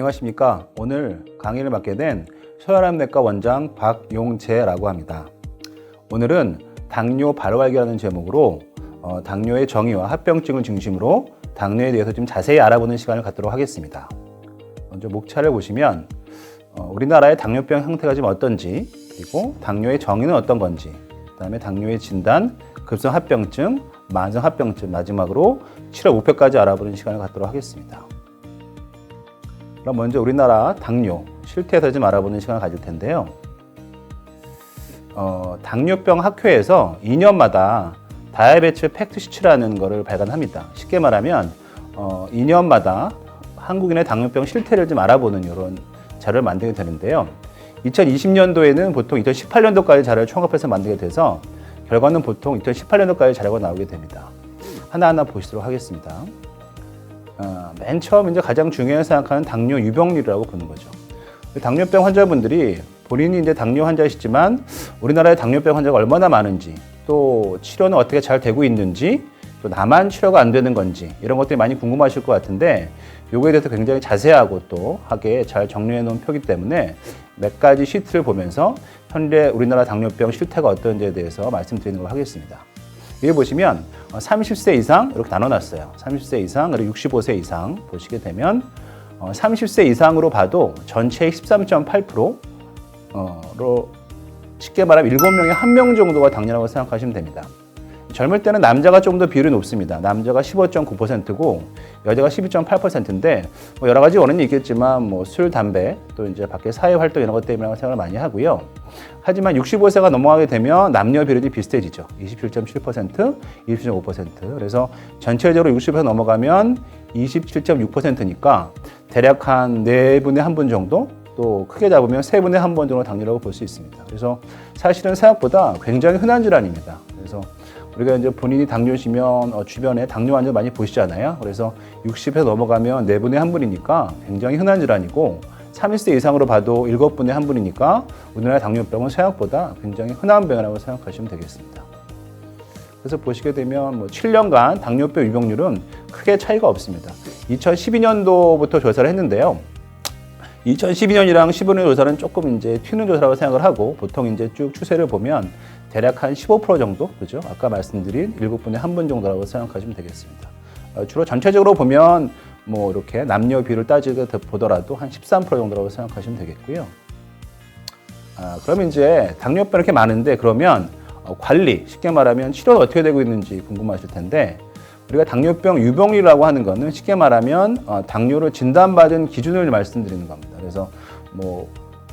안녕하십니까. 오늘 강의를 맡게 된 혈압내과 원장 박용재라고 합니다. 오늘은 당뇨 발활기라는 제목으로 당뇨의 정의와 합병증을 중심으로 당뇨에 대해서 좀 자세히 알아보는 시간을 갖도록 하겠습니다. 먼저 목차를 보시면 우리나라의 당뇨병 형태가 지금 어떤지, 그리고 당뇨의 정의는 어떤 건지, 그 다음에 당뇨의 진단, 급성 합병증, 만성 합병증, 마지막으로 치료 목표까지 알아보는 시간을 갖도록 하겠습니다. 그럼 먼저 우리나라 당뇨 실태에서 좀 알아보는 시간을 가질 텐데요. 당뇨병 학회에서 2년마다 다이아베tes 팩트 시트라는 것을 발간합니다. 쉽게 말하면 2년마다 한국인의 당뇨병 실태를 좀 알아보는 이런 자료를 만들게 되는데요. 2020년도에는 보통 2018년도까지 자료를 총합해서 만들게 돼서 결과는 보통 2018년도까지 자료가 나오게 됩니다. 하나하나 보시도록 하겠습니다. 맨 처음 이제 가장 중요하게 생각하는 당뇨 유병률이라고 보는 거죠. 당뇨병 환자분들이 본인이 이제 당뇨 환자이시지만 우리나라에 당뇨병 환자가 얼마나 많은지, 또 치료는 어떻게 잘 되고 있는지, 또 나만 치료가 안 되는 건지 이런 것들이 많이 궁금하실 것 같은데 요거에 대해서 굉장히 자세하고 또 하게 잘 정리해 놓은 표기 때문에 몇 가지 시트를 보면서 현재 우리나라 당뇨병 실태가 어떤지에 대해서 말씀드리는 걸 하겠습니다. 여기 보시면 30세 이상 이렇게 나눠놨어요. 30세 이상 그리고 65세 이상 보시게 되면 30세 이상으로 봐도 전체의 13.8%로 쉽게 말하면 7명에 1명 정도가 당뇨라고 생각하시면 됩니다. 젊을 때는 남자가 좀 더 비율이 높습니다. 남자가 15.9%고 여자가 12.8%인데 여러 가지 원인이 있겠지만 술, 담배, 또 이제 밖에 사회 활동 이런 것 때문에 생각을 많이 하고요. 하지만 65세가 넘어가게 되면 남녀 비율이 비슷해지죠. 27.7%, 27.5%. 그래서 전체적으로 60세 넘어가면 27.6%니까 대략 한 4분의 1분 정도, 또 크게 잡으면 3분의 1분 정도 당뇨라고 볼 수 있습니다. 그래서 사실은 생각보다 굉장히 흔한 질환입니다. 그래서 우리가 이제 본인이 당뇨시면 주변에 당뇨 환자 많이 보시잖아요. 그래서 60세 넘어가면 4분의 1분이니까 굉장히 흔한 질환이고 30세 이상으로 봐도 7분의 1분이니까 우리나라 당뇨병은 생각보다 굉장히 흔한 병이라고 생각하시면 되겠습니다. 그래서 보시게 되면 7년간 당뇨병 유병률은 크게 차이가 없습니다. 2012년도부터 조사를 했는데요. 2012년이랑 15년 조사는 조금 이제 튀는 조사라고 생각을 하고 보통 이제 쭉 추세를 보면 대략 한 15% 정도, 그죠? 아까 말씀드린 7분의 1분 정도라고 생각하시면 되겠습니다. 주로 전체적으로 보면 이렇게 남녀 비율을 따지게 보더라도 한 13% 정도라고 생각하시면 되겠고요. 그러면 이제 당뇨병 이렇게 많은데 그러면 관리, 쉽게 말하면 치료는 어떻게 되고 있는지 궁금하실 텐데 우리가 당뇨병 유병률이라고 하는 거는 쉽게 말하면 당뇨를 진단받은 기준을 말씀드리는 겁니다. 그래서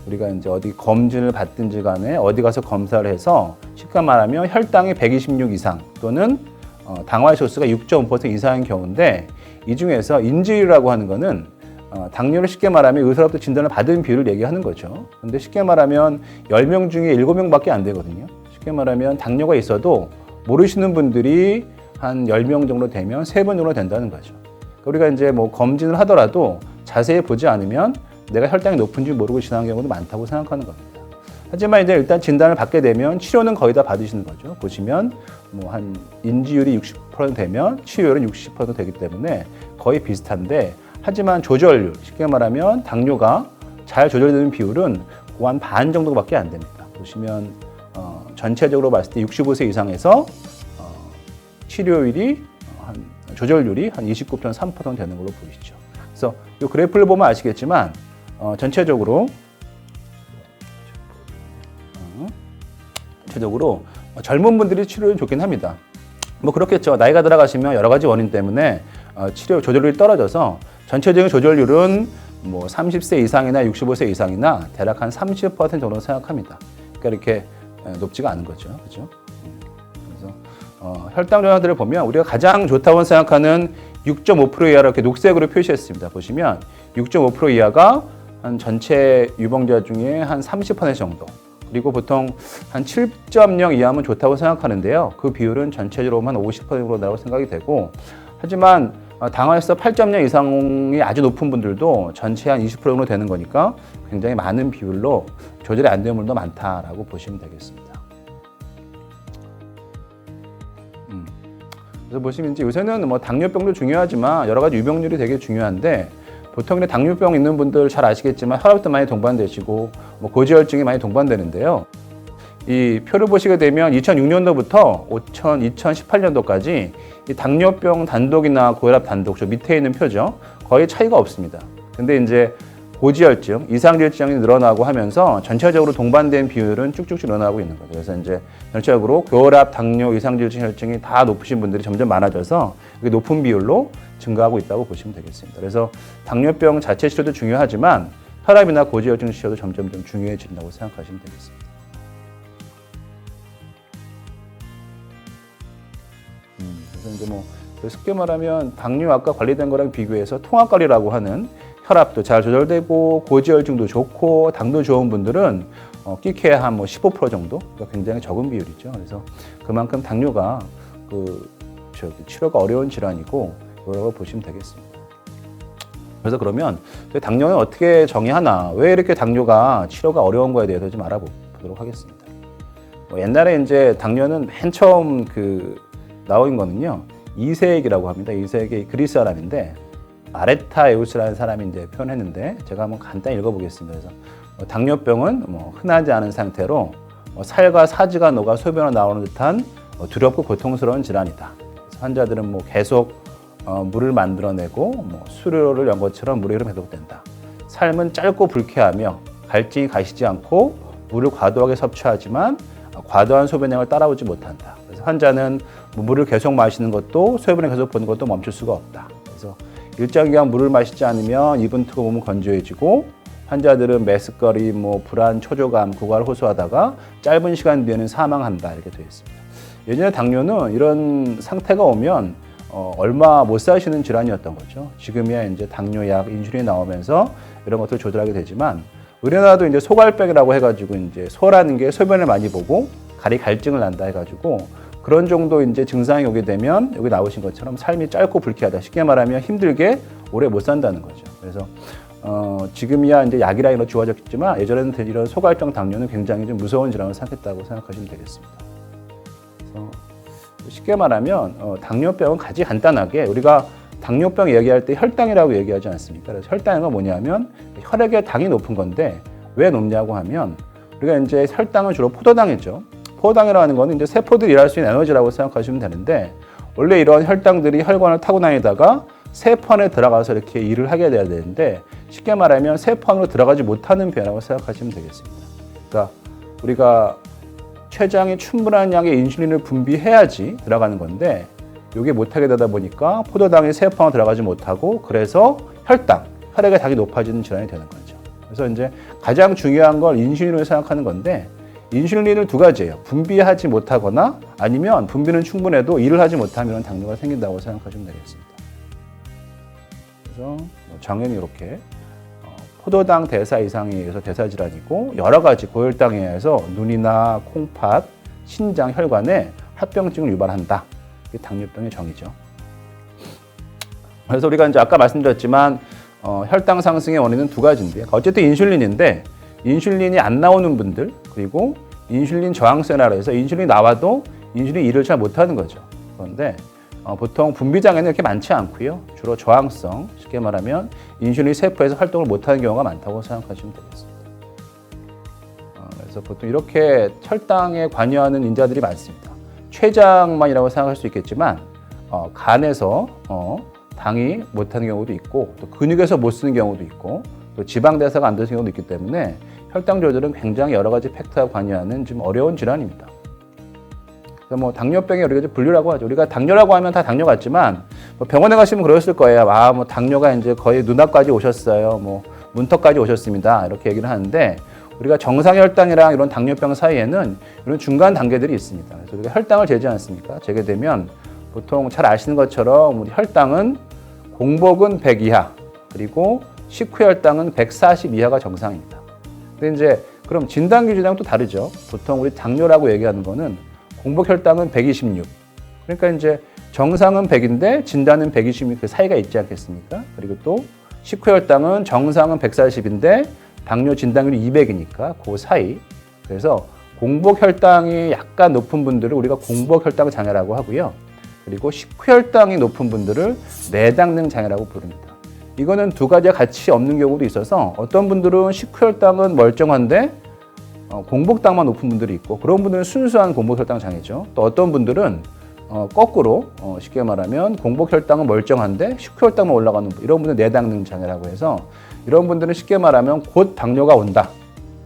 우리가 이제 어디 검진을 받든지 간에 어디 가서 검사를 해서 쉽게 말하면 혈당이 126 이상 또는 당화의 소수가 6.5% 이상인 경우인데 이 중에서 인지율이라고 하는 거는 당뇨를 쉽게 말하면 의사로부터 진단을 받은 비율을 얘기하는 거죠. 근데 쉽게 말하면 10명 중에 7명밖에 안 되거든요. 쉽게 말하면 당뇨가 있어도 모르시는 분들이 한 10명 정도 되면 3분 정도 된다는 거죠. 우리가 이제 검진을 하더라도 자세히 보지 않으면 내가 혈당이 높은지 모르고 지나는 경우도 많다고 생각하는 겁니다. 하지만 이제 일단 진단을 받게 되면 치료는 거의 다 받으시는 거죠. 보시면 한 인지율이 60% 되면 치료율은 60% 되기 때문에 거의 비슷한데 하지만 조절률, 쉽게 말하면 당뇨가 잘 조절되는 비율은 한 반 정도밖에 안 됩니다. 보시면 전체적으로 봤을 때 65세 이상에서 치료율이 조절률이 한 29.3% 되는 걸로 보이시죠. 그래서 이 그래프를 보면 아시겠지만 전체적으로 젊은 분들이 치료율이 좋긴 합니다. 그렇겠죠. 나이가 들어가시면 여러 가지 원인 때문에 치료 조절률이 떨어져서 전체적인 조절률은 30세 이상이나 65세 이상이나 대략 한 30% 정도 생각합니다. 그러니까 이렇게 높지가 않은 거죠. 그렇죠? 그래서 혈당 조사들을 보면 우리가 가장 좋다고 생각하는 6.5% 이하로 이렇게 녹색으로 표시했습니다. 보시면 6.5% 이하가 한 전체 유병자 중에 한 30% 정도. 그리고 보통 한 7.0 이하면 좋다고 생각하는데요. 그 비율은 전체적으로 한 50% 정도 나올 생각이 되고 하지만 당화에서 8.0 이상이 아주 높은 분들도 전체 한 20% 정도 되는 거니까 굉장히 많은 비율로 조절이 안 되는 분들도 많다라고 보시면 되겠습니다. 그래서 보시면 이제 요새는 당뇨병도 중요하지만 여러 가지 유병률이 되게 중요한데 보통 당뇨병 있는 분들 잘 아시겠지만 혈압도 많이 동반되시고 뭐 고지혈증이 많이 동반되는데요. 이 표를 보시게 되면 2006년도부터 2018년도까지 이 당뇨병 단독이나 고혈압 단독, 저 밑에 있는 표죠. 거의 차이가 없습니다. 근데 이제 고지혈증, 이상질증이 늘어나고 하면서 전체적으로 동반된 비율은 쭉쭉쭉 늘어나고 있는 거죠. 그래서 이제 전체적으로 고혈압, 당뇨, 이상질증, 혈증이 다 높으신 분들이 점점 많아져서 이게 높은 비율로 증가하고 있다고 보시면 되겠습니다. 그래서 당뇨병 자체 치료도 중요하지만 혈압이나 고지혈증 치료도 점점 좀 중요해진다고 생각하시면 되겠습니다. 그래서 이제 뭐 쉽게 말하면 당뇨약과 관리된 거랑 비교해서 통합관리라고 하는 혈압도 잘 조절되고 고지혈증도 좋고 당도 좋은 분들은 끼케야 한 15% 정도, 그러니까 굉장히 적은 비율이죠. 그래서 그만큼 당뇨가 치료가 어려운 질환이고 이라고 보시면 되겠습니다. 그래서 그러면 당뇨는 어떻게 정의하나, 왜 이렇게 당뇨가 치료가 어려운 거에 대해서 좀 알아보도록 하겠습니다. 옛날에 이제 당뇨는 맨 처음 나온 거는요, 2세기라고 합니다. 2세기 그리스 사람인데 아레타에우스라는 사람이 이제 표현했는데 제가 한번 간단히 읽어보겠습니다. 그래서 당뇨병은 흔하지 않은 상태로 살과 사지가 녹아 소변으로 나오는 듯한 두렵고 고통스러운 질환이다. 그래서 환자들은 계속 물을 만들어내고 수료를 연 것처럼 물의 흐름이 계속된다. 삶은 짧고 불쾌하며 갈증이 가시지 않고 물을 과도하게 섭취하지만 과도한 소변량을 따라오지 못한다. 그래서 환자는 물을 계속 마시는 것도 소변을 계속 보는 것도 멈출 수가 없다. 그래서 일정 기간 물을 마시지 않으면 입은 트고 몸은 건조해지고 환자들은 메스꺼리, 불안, 초조감, 고갈을 호소하다가 짧은 시간 뒤에는 사망한다. 이렇게 되어 있습니다. 예전에 당뇨는 이런 상태가 오면 얼마 못 사시는 질환이었던 거죠. 지금이야 이제 당뇨약, 인슐린이 나오면서 이런 것들을 조절하게 되지만 우리나라도 이제 소갈병이라고 해가지고 이제 소라는 게 소변을 많이 보고 가리 갈증을 난다 해가지고 그런 정도 이제 증상이 오게 되면 여기 나오신 것처럼 삶이 짧고 불쾌하다. 쉽게 말하면 힘들게 오래 못 산다는 거죠. 그래서 지금이야 이제 약이라 이런 좋아졌겠지만 예전에는 이런 소갈병 당뇨는 굉장히 좀 무서운 질환을 생각했다고 생각하시면 되겠습니다. 그래서 쉽게 말하면 당뇨병은 가장 간단하게 우리가 당뇨병 얘기할 때 혈당이라고 얘기하지 않습니까? 그래서 혈당은 뭐냐면 혈액의 당이 높은 건데 왜 높냐고 하면 우리가 이제 혈당은 주로 포도당이죠. 포도당이라는 거는 이제 세포들이 일할 수 있는 에너지라고 생각하시면 되는데 원래 이런 혈당들이 혈관을 타고 다니다가 세포 안에 들어가서 이렇게 일을 하게 돼야 되는데 쉽게 말하면 세포 안으로 들어가지 못하는 변화라고 생각하시면 되겠습니다. 그러니까 우리가 췌장이 충분한 양의 인슐린을 분비해야지 들어가는 건데 이게 못하게 되다 보니까 포도당이 세포 안으로 들어가지 못하고 그래서 혈액의 당이 높아지는 질환이 되는 거죠. 그래서 이제 가장 중요한 걸 인슐린으로 생각하는 건데 인슐린을 두 가지예요. 분비하지 못하거나 아니면 분비는 충분해도 일을 하지 못하면 당뇨가 생긴다고 생각하시면 되겠습니다. 그래서 정형이 이렇게 포도당 대사 이상에 의해서 대사 질환이고 여러 가지 고혈당에 의해서 눈이나 콩팥, 신장, 혈관에 합병증을 유발한다. 이게 당뇨병의 정의죠. 그래서 우리가 이제 아까 말씀드렸지만 혈당 상승의 원인은 두 가지인데 어쨌든 인슐린인데 인슐린이 안 나오는 분들 그리고 인슐린 저항세라고 해서 인슐린이 나와도 인슐린이 일을 잘 못하는 거죠. 그런데 보통 분비장애는 이렇게 많지 않고요. 주로 저항성, 쉽게 말하면 인슐린 세포에서 활동을 못하는 경우가 많다고 생각하시면 되겠습니다. 그래서 보통 이렇게 혈당에 관여하는 인자들이 많습니다. 췌장만이라고 생각할 수 있겠지만 간에서 당이 못하는 경우도 있고 또 근육에서 못 쓰는 경우도 있고 또 지방 대사가 안 되는 경우도 있기 때문에 혈당 조절은 굉장히 여러 가지 팩터가 관여하는 좀 어려운 질환입니다. 그래서 당뇨병의 우리가 분류라고 하죠. 우리가 당뇨라고 하면 다 당뇨 같지만 병원에 가시면 그러셨을 거예요. 당뇨가 이제 거의 눈앞까지 오셨어요. 문턱까지 오셨습니다. 이렇게 얘기를 하는데 우리가 정상 혈당이랑 이런 당뇨병 사이에는 이런 중간 단계들이 있습니다. 그래서 우리가 혈당을 재지 않습니까? 재게 되면 보통 잘 아시는 것처럼 우리 혈당은 공복은 100 이하 그리고 식후 혈당은 140 이하가 정상입니다. 근데 이제 그럼 진단 기준이랑 또 다르죠. 보통 우리 당뇨라고 얘기하는 거는 공복 혈당은 126. 그러니까 이제 정상은 100인데 진단은 126 그 사이가 있지 않겠습니까? 그리고 또 식후 혈당은 정상은 140인데 당뇨 진단율이 200이니까 그 사이. 그래서 공복 혈당이 약간 높은 분들을 우리가 공복 혈당 장애라고 하고요. 그리고 식후 혈당이 높은 분들을 내당능 장애라고 부릅니다. 이거는 두 가지가 같이 없는 경우도 있어서 어떤 분들은 식후혈당은 멀쩡한데 공복당만 높은 분들이 있고 그런 분들은 순수한 공복혈당 장애죠. 또 어떤 분들은 거꾸로 쉽게 말하면 공복혈당은 멀쩡한데 식후혈당만 올라가는 이런 분들 내당능 장애라고 해서 이런 분들은 쉽게 말하면 곧 당뇨가 온다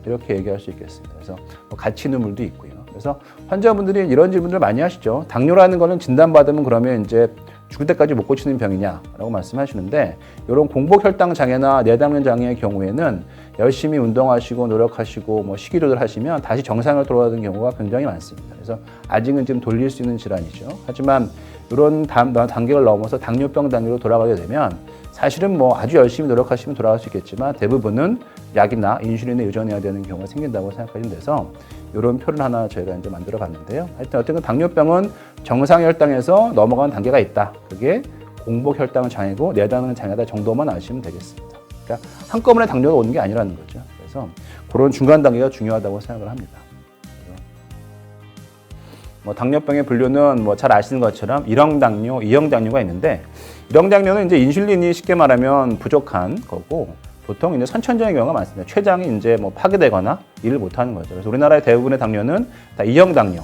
이렇게 얘기할 수 있겠습니다. 그래서 같이 있는 분들도 있고요. 그래서 환자분들이 이런 질문들을 많이 하시죠. 당뇨라는 거는 진단받으면 그러면 이제 죽을 때까지 못 고치는 병이냐라고 말씀하시는데 이런 공복혈당 장애나 내당면 장애의 경우에는 열심히 운동하시고 노력하시고 뭐 식이조절 하시면 다시 정상으로 돌아가는 경우가 굉장히 많습니다. 그래서 아직은 지금 돌릴 수 있는 질환이죠. 하지만 이런 단계를 넘어서 당뇨병 단계로 돌아가게 되면 사실은 뭐 아주 열심히 노력하시면 돌아갈 수 있겠지만 대부분은 약이나 인슐린에 의존해야 되는 경우가 생긴다고 생각하시면 돼서 이런 표를 하나 저희가 이제 만들어 봤는데요. 하여튼 어쨌든 당뇨병은 정상혈당에서 넘어가는 단계가 있다. 그게 공복혈당 장애고 내당은 장애다 정도만 아시면 되겠습니다. 그러니까 한꺼번에 당뇨가 오는 게 아니라는 거죠. 그래서 그런 중간 단계가 중요하다고 생각을 합니다. 뭐 당뇨병의 분류는 뭐 잘 아시는 것처럼 1형 당뇨, 2형 당뇨가 있는데 1형 당뇨는 이제 인슐린이 쉽게 말하면 부족한 거고 보통 이제 선천적인 경우가 많습니다. 췌장이 이제 뭐 파괴되거나 일을 못하는 거죠. 그래서 우리나라의 대부분의 당뇨는 다 2형 당뇨.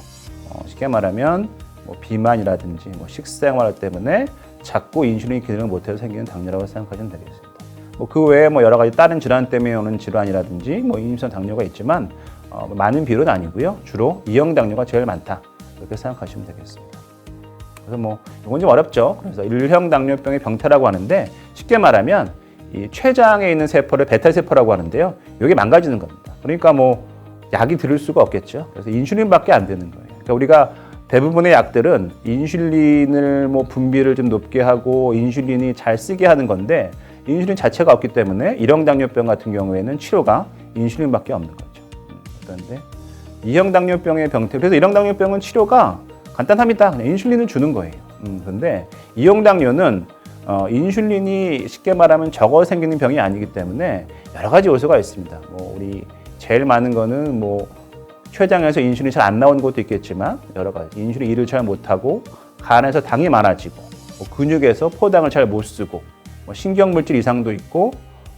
쉽게 말하면 뭐 비만이라든지 뭐 식생활 때문에 자꾸 인슐린 기능을 못해서 생기는 당뇨라고 생각하시면 되겠습니다. 뭐 그 외에 뭐 여러 가지 다른 질환 때문에 오는 질환이라든지 뭐 임신 당뇨가 있지만 많은 비율은 아니고요. 주로 2형 당뇨가 제일 많다. 그렇게 생각하시면 되겠습니다. 그래서 뭐 이건 좀 어렵죠. 그래서 1형 당뇨병의 병태라고 하는데 쉽게 말하면 이 췌장에 있는 세포를 베타 세포라고 하는데요. 이게 망가지는 겁니다. 그러니까 뭐 약이 들을 수가 없겠죠. 그래서 인슐린밖에 안 되는 거예요. 그러니까 우리가 대부분의 약들은 인슐린을 뭐 분비를 좀 높게 하고 인슐린이 잘 쓰게 하는 건데 인슐린 자체가 없기 때문에 1형 당뇨병 같은 경우에는 치료가 인슐린밖에 없는 거죠. 그런데 2형 당뇨병의 병태, 그래서 1형 당뇨병은 치료가 간단합니다. 그냥 인슐린을 주는 거예요. 그런데 2형 당뇨는 인슐린이 쉽게 말하면 적어 생기는 병이 아니기 때문에 여러 가지 요소가 있습니다. 뭐 우리 제일 많은 거는 뭐 췌장에서 인슐린이 잘 안 나오는 것도 있겠지만 여러 가지 인슐린 일을 잘 못하고 간에서 당이 많아지고 뭐 근육에서 포당을 잘 못 쓰고 뭐 신경물질 이상도 있고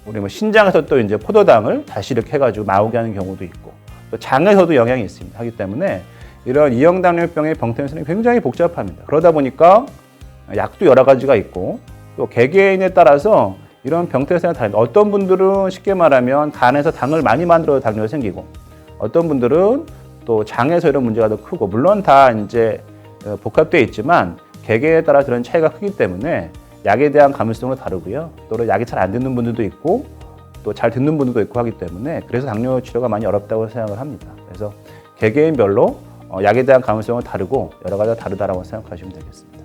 우리 뭐 신장에서 또 이제 포도당을 다시 이렇게 해가지고 나오게 하는 경우도 있고 또 장에서도 영향이 있습니다. 하기 때문에 이런 2형 당뇨병의 병태는 굉장히 복잡합니다. 그러다 보니까 약도 여러 가지가 있고 또 개개인에 따라서 이런 병태가 다릅니다. 어떤 분들은 쉽게 말하면 간에서 당을 많이 만들어서 당뇨가 생기고 어떤 분들은 또 장에서 이런 문제가 더 크고 물론 다 이제 복합되어 있지만 개개에 따라 그런 차이가 크기 때문에 약에 대한 감수성도 다르고요. 또 약이 잘 안 듣는 분들도 있고 또 잘 듣는 분들도 있고 하기 때문에 그래서 당뇨 치료가 많이 어렵다고 생각을 합니다. 그래서 개개인별로 약에 대한 감수성은 다르고 여러 가지가 다르다라고 생각하시면 되겠습니다.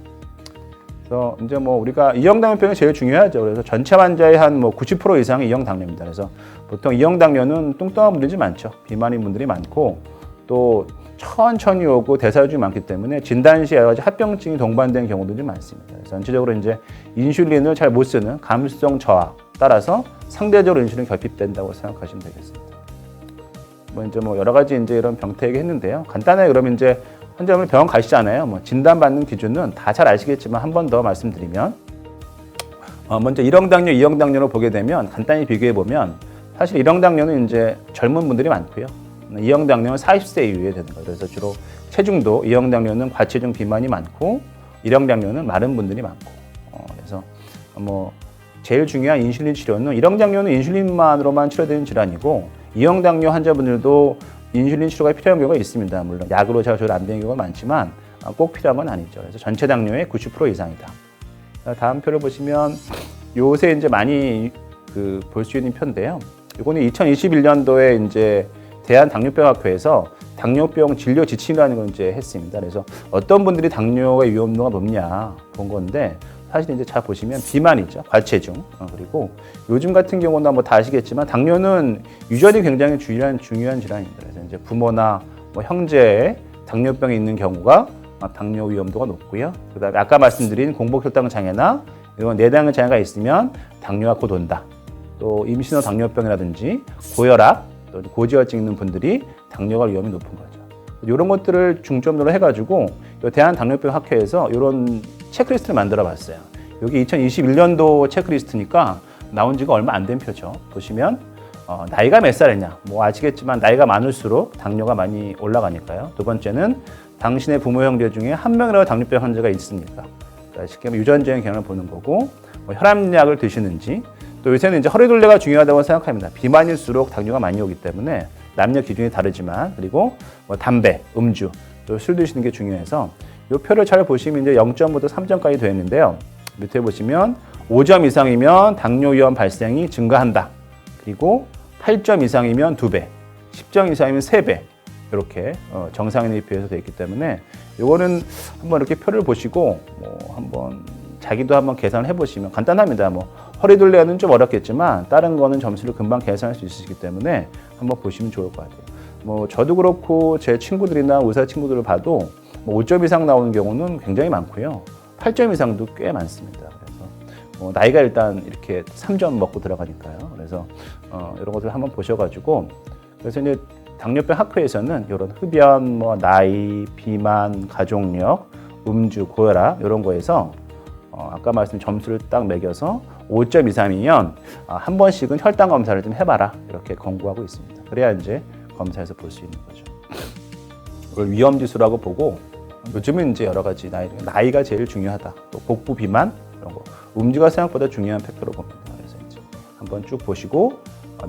그래서 이제 뭐 우리가 2형 당뇨병이 제일 중요하죠. 그래서 전체 환자의 한 뭐 90% 이상이 2형 당뇨입니다. 그래서 보통 2형 당뇨는 뚱뚱한 분들이 많죠. 비만인 분들이 많고 또 천천히 오고 대사증이 많기 때문에 진단 시에 여러 가지 합병증이 동반된 경우도 좀 많습니다. 그래서 전체적으로 이제 인슐린을 잘 못 쓰는 감수성 저하 따라서 상대적으로 인슐린 결핍된다고 생각하시면 되겠습니다. 뭐 이제 뭐 여러 가지 이제 이런 병태 얘기했는데요. 간단하게 그러면 이제 환자분 병원 가시잖아요. 뭐 진단받는 기준은 다 잘 아시겠지만 한 번 더 말씀드리면 먼저 1형 당뇨, 2형 당뇨로 보게 되면 간단히 비교해 보면 사실 1형 당뇨는 이제 젊은 분들이 많고요. 2형 당뇨는 40세 이후에 되는 거예요. 그래서 주로 체중도 2형 당뇨는 과체중 비만이 많고 1형 당뇨는 마른 분들이 많고 그래서 뭐 제일 중요한 인슐린 치료는 1형 당뇨는 인슐린만으로만 치료되는 질환이고 2형 당뇨 환자분들도 인슐린 치료가 필요한 경우가 있습니다. 물론 약으로 잘 조절 안 되는 경우가 많지만 꼭 필요한 건 아니죠. 그래서 전체 당뇨의 90% 이상이다. 다음 표를 보시면 요새 이제 많이 볼 수 있는 표인데요. 이거는 2021년도에 이제 대한당뇨병학회에서 당뇨병 진료 지침이라는 걸 이제 했습니다. 그래서 어떤 분들이 당뇨의 위험도가 높냐 본 건데 사실 이제 잘 보시면 비만이죠. 과체중. 그리고 요즘 같은 경우는 뭐 다 아시겠지만 당뇨는 유전이 굉장히 중요한 질환입니다. 그래서 이제 부모나 뭐 형제의 당뇨병이 있는 경우가 당뇨 위험도가 높고요. 그다음에 아까 말씀드린 공복혈당 장애나 이런 내당의 장애가 있으면 당뇨가 곧 온다. 또 임신 후 당뇨병이라든지 고혈압, 또 고지혈증 있는 분들이 당뇨가 위험이 높은 거죠. 이런 것들을 중점으로 해가지고 대한당뇨병학회에서 이런 체크리스트를 만들어 봤어요. 여기 2021년도 체크리스트니까 나온 지가 얼마 안 된 표죠. 보시면 나이가 몇 살이냐. 뭐 아시겠지만 나이가 많을수록 당뇨가 많이 올라가니까요. 두 번째는 당신의 부모 형제 중에 한 명이라도 당뇨병 환자가 있습니까? 그러니까 쉽게 말하면 유전적인 경향을 보는 거고, 뭐 혈압약을 드시는지, 또 요새는 이제 허리둘레가 중요하다고 생각합니다. 비만일수록 당뇨가 많이 오기 때문에 남녀 기준이 다르지만, 그리고 뭐 담배, 음주, 또 술 드시는 게 중요해서 이 표를 잘 보시면 이제 0점부터 3점까지 되어 있는데요. 밑에 보시면 5점 이상이면 당뇨 위험 발생이 증가한다. 그리고 8점 이상이면 2배, 10점 이상이면 3배. 이렇게 정상인에 비해서 되어 있기 때문에 이거는 한번 이렇게 표를 보시고 뭐 한번 자기도 한번 계산을 해보시면 간단합니다. 뭐 허리둘레는 좀 어렵겠지만 다른 거는 점수를 금방 계산할 수 있으시기 때문에 한번 보시면 좋을 것 같아요. 뭐 저도 그렇고 제 친구들이나 의사 친구들을 봐도 뭐 5점 이상 나오는 경우는 굉장히 많고요. 8점 이상도 꽤 많습니다. 그래서 나이가 일단 이렇게 3점 먹고 들어가니까요. 그래서 이런 것을 한번 보셔가지고, 그래서 이제 당뇨병 학회에서는 이런 흡연, 뭐 나이, 비만, 가족력, 음주, 고혈압 이런 거에서 아까 말씀 점수를 딱 매겨서 5점 이상이면 한 번씩은 혈당 검사를 좀 해봐라 이렇게 권고하고 있습니다. 그래야 이제 검사에서 볼 수 있는 거죠. 이걸 위험 지수라고 보고, 요즘은 이제 여러 가지 나이가 제일 중요하다. 또 복부 비만 이런 거, 음주가 생각보다 중요한 팩터로 봅니다. 그래서 이제 한번 쭉 보시고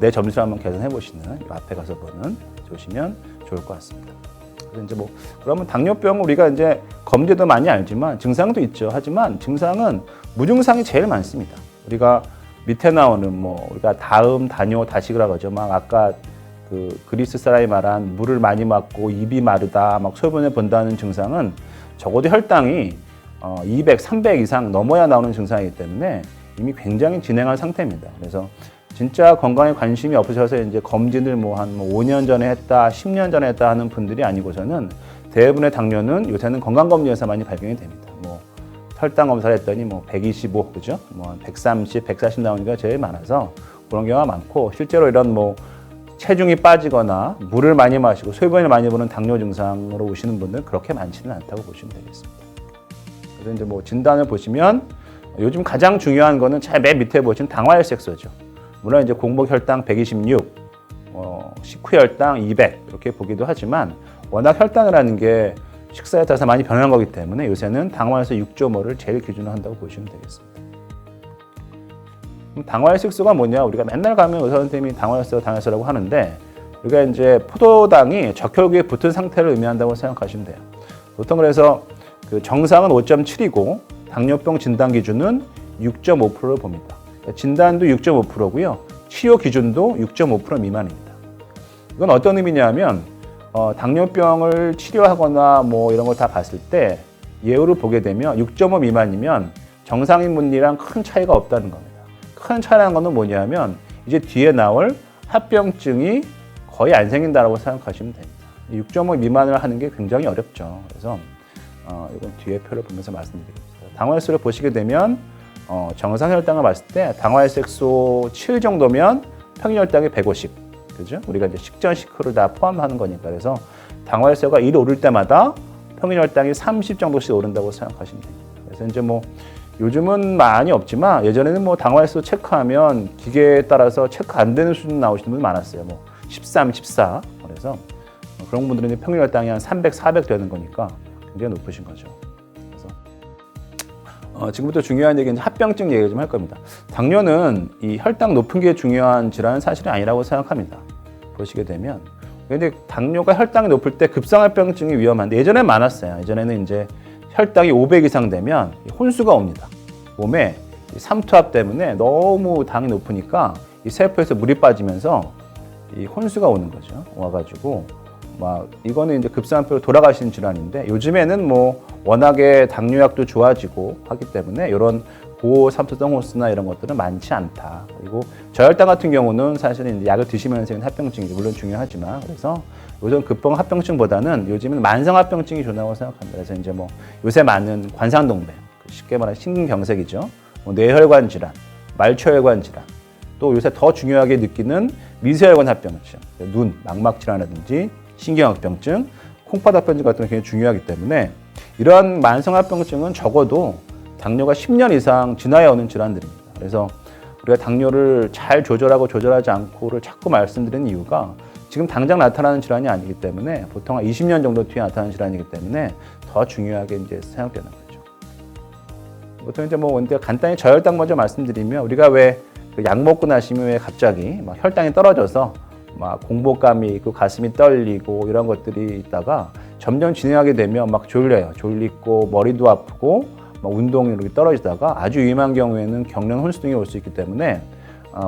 내 점수를 한번 계산해 보시는, 앞에 가서 보는 보시면 좋을 것 같습니다. 그래서 이제 뭐 그러면 당뇨병 우리가 이제 검제도 많이 알지만 증상도 있죠. 하지만 증상은 무증상이 제일 많습니다. 우리가 밑에 나오는 뭐 우리가 다음, 다뇨, 다식이라고 하죠. 막 아까 그 그리스 사람이 말한 물을 많이 맞고 입이 마르다, 막 소변을 본다는 증상은 적어도 혈당이 200, 300 이상 넘어야 나오는 증상이기 때문에 이미 굉장히 진행한 상태입니다. 그래서 진짜 건강에 관심이 없으셔서 이제 검진을 뭐 한 5년 전에 했다, 10년 전에 했다 하는 분들이 아니고서는 대부분의 당뇨는 요새는 건강검진에서 많이 발견이 됩니다. 뭐 혈당 검사를 했더니 뭐 125, 그죠? 뭐 130, 140 나오는 게 제일 많아서 그런 경우가 많고, 실제로 이런 뭐 체중이 빠지거나 물을 많이 마시고 소변을 많이 보는 당뇨 증상으로 오시는 분들은 그렇게 많지는 않다고 보시면 되겠습니다. 그래서 이제 뭐 진단을 보시면 요즘 가장 중요한 거는 맨 밑에 보시면 당화혈색소죠. 물론 이제 공복 혈당 126, 식후 혈당 200 이렇게 보기도 하지만 워낙 혈당이라는 게 식사에 따라서 많이 변하는 거기 때문에 요새는 당화혈색 6.5를 제일 기준으로 한다고 보시면 되겠습니다. 당화혈색소가 뭐냐? 우리가 맨날 가면 의사 선생님이 당화혈소라고 하는데, 우리가 이제 포도당이 적혈구에 붙은 상태를 의미한다고 생각하시면 돼요. 보통 그래서 정상은 5.7이고 당뇨병 진단 기준은 6.5%를 봅니다. 진단도 6.5%고요. 치료 기준도 6.5% 미만입니다. 이건 어떤 의미냐면 당뇨병을 치료하거나 뭐 이런 걸 다 봤을 때 예후를 보게 되면 6.5 미만이면 정상인 분이랑 큰 차이가 없다는 겁니다. 큰 차이라는 건 뭐냐면 이제 뒤에 나올 합병증이 거의 안 생긴다고 생각하시면 됩니다. 6.5 미만을 하는 게 굉장히 어렵죠. 그래서 이건 뒤에 표를 보면서 말씀드리겠습니다. 당화혈색소를 보시게 되면 정상 혈당을 봤을 때 당화혈색소 7 정도면 평균 혈당이 150, 그죠? 우리가 이제 식전 식후를 다 포함하는 거니까. 그래서 당화혈색소가 1 오를 때마다 평균 혈당이 30 정도씩 오른다고 생각하시면 됩니다. 그래서 이제 뭐 요즘은 많이 없지만 예전에는 뭐 당화혈색소 체크하면 기계에 따라서 체크 안 되는 수준 나오시는 분이 많았어요. 뭐 13, 14. 그래서 그런 분들은 이제 평균 혈당이 한 300, 400 되는 거니까 굉장히 높으신 거죠. 지금부터 중요한 얘기는 합병증 얘기 좀 할 겁니다. 당뇨는 이 혈당 높은 게 중요한 질환은 사실은 아니라고 생각합니다. 보시게 되면. 근데 당뇨가 혈당이 높을 때 급성합병증이 위험한데, 예전엔 많았어요. 예전에는 이제 혈당이 500 이상 되면 혼수가 옵니다. 몸에 삼투압 때문에 너무 당이 높으니까 이 세포에서 물이 빠지면서 이 혼수가 오는 거죠. 와가지고 막 이거는 이제 급성합병으로 돌아가시는 질환인데, 요즘에는 뭐 워낙에 당뇨약도 좋아지고 하기 때문에 이런 고삼투성 혼수나 이런 것들은 많지 않다. 그리고 저혈당 같은 경우는 사실은 이제 약을 드시면서 생긴 합병증이 물론 중요하지만, 그래서 요즘 급성 합병증보다는 요즘은 만성 합병증이 좋다고 생각합니다. 그래서 이제 뭐 요새 많은 관상동맥, 쉽게 말하면 심근경색이죠. 뭐 뇌혈관 질환, 말초혈관 질환, 또 요새 더 중요하게 느끼는 미세혈관 합병증, 눈, 망막 질환이라든지 신경합병증, 콩팥합병증 같은 게 굉장히 중요하기 때문에 이러한 만성합병증은 적어도 당뇨가 10년 이상 지나야 오는 질환들입니다. 그래서 우리가 당뇨를 잘 조절하고 조절하지 않고를 자꾸 말씀드리는 이유가 지금 당장 나타나는 질환이 아니기 때문에 보통 한 20년 정도 뒤에 나타나는 질환이기 때문에 더 중요하게 이제 생각되는 거죠. 보통 이제 뭐 근데 간단히 저혈당 먼저 말씀드리면 우리가 왜 약 먹고 나시면 왜 갑자기 막 혈당이 떨어져서 막 공복감이 있고 가슴이 떨리고 이런 것들이 있다가 점점 진행하게 되면 막 졸려요. 졸리고 머리도 아프고 막 운동력이 떨어지다가 아주 위험한 경우에는 경련 혼수등이 올 수 있기 때문에